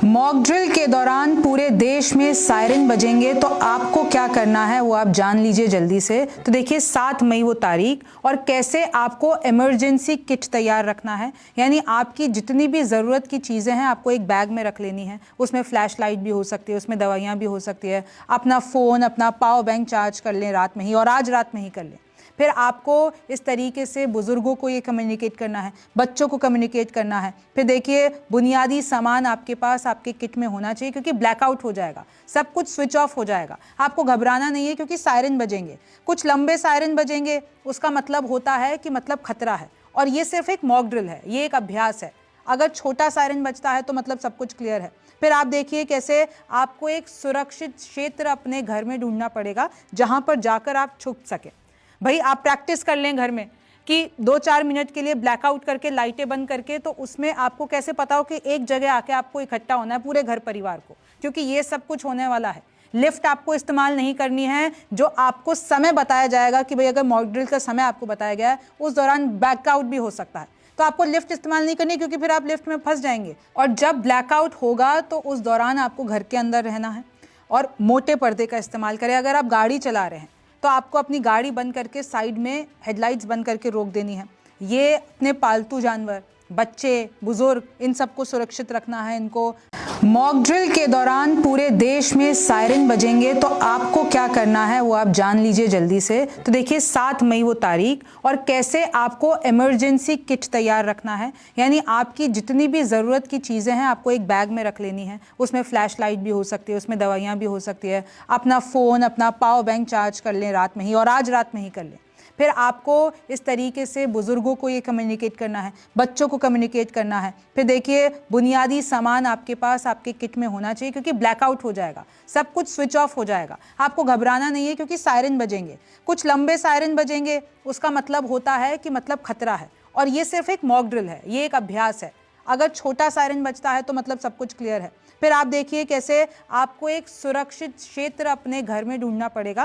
Mock drill के दौरान पूरे देश में सायरन बजेंगे तो आपको क्या करना है वो आप जान लीजिए जल्दी से। तो देखिए 7 मई वो तारीख और कैसे आपको इमरजेंसी किट तैयार रखना है। यानी आपकी जितनी भी ज़रूरत की चीज़ें हैं आपको एक बैग में रख लेनी है। उसमें फ्लैश लाइट भी हो सकती है, उसमें दवाइयाँ भी हो सकती है। अपना फ़ोन, अपना पावर बैंक चार्ज कर लें रात में ही, और आज रात में ही कर लें। फिर आपको इस तरीके से बुज़ुर्गों को ये कम्युनिकेट करना है, बच्चों को कम्युनिकेट करना है। फिर देखिए बुनियादी सामान आपके पास आपके किट में होना चाहिए, क्योंकि ब्लैकआउट हो जाएगा, सब कुछ स्विच ऑफ हो जाएगा। आपको घबराना नहीं है, क्योंकि सायरन बजेंगे, कुछ लंबे सायरन बजेंगे। उसका मतलब होता है कि मतलब खतरा है, और ये सिर्फ एक मॉक ड्रिल है, ये एक अभ्यास है। अगर छोटा सायरन बजता है तो मतलब सब कुछ क्लियर है। फिर आप देखिए कैसे आपको एक सुरक्षित क्षेत्र अपने घर में ढूंढना पड़ेगा, जहां पर जाकर आप छुप सके। भाई आप प्रैक्टिस कर लें घर में कि 2-4 मिनट के लिए ब्लैकआउट करके लाइटें बंद करके, तो उसमें आपको कैसे पता हो कि एक जगह आके आपको इकट्ठा होना है पूरे घर परिवार को, क्योंकि ये सब कुछ होने वाला है। लिफ्ट आपको इस्तेमाल नहीं करनी है। जो आपको समय बताया जाएगा कि भाई अगर मॉक ड्रिल का समय आपको बताया गया है, उस दौरान ब्लैकआउट भी हो सकता है, तो आपको लिफ्ट इस्तेमाल नहीं करनी, क्योंकि फिर आप लिफ्ट में फंस जाएंगे। और जब ब्लैकआउट होगा तो उस दौरान आपको घर के अंदर रहना है और मोटे पर्दे का इस्तेमाल करें। अगर आप गाड़ी चला रहे हैं तो आपको अपनी गाड़ी बंद करके साइड में हेडलाइट्स बंद करके रोक देनी है। ये अपने पालतू जानवर, बच्चे, बुजुर्ग, इन सबको सुरक्षित रखना है इनको। मॉक ड्रिल के दौरान पूरे देश में सायरन बजेंगे तो आपको क्या करना है वो आप जान लीजिए जल्दी से। तो देखिए 7 मई वो तारीख और कैसे आपको इमरजेंसी किट तैयार रखना है। यानी आपकी जितनी भी ज़रूरत की चीज़ें हैं आपको एक बैग में रख लेनी है। उसमें फ्लैश लाइट भी हो सकती है, उसमें दवाइयाँ भी हो सकती है। अपना फ़ोन, अपना पावर बैंक चार्ज कर लें रात में ही, और आज रात में ही कर लें। फिर आपको इस तरीके से बुज़ुर्गों को ये कम्युनिकेट करना है, बच्चों को कम्युनिकेट करना है। फिर देखिए बुनियादी सामान आपके पास आपके किट में होना चाहिए, क्योंकि ब्लैकआउट हो जाएगा, सब कुछ स्विच ऑफ हो जाएगा। आपको घबराना नहीं है, क्योंकि सायरन बजेंगे, कुछ लंबे सायरन बजेंगे। उसका मतलब होता है कि मतलब खतरा है, और ये सिर्फ एक मॉक ड्रिल है, ये एक अभ्यास है। अगर छोटा सायरन बजता है तो मतलब सब कुछ क्लियर है। फिर आप देखिए कैसे आपको एक सुरक्षित क्षेत्र अपने घर में ढूंढना पड़ेगा।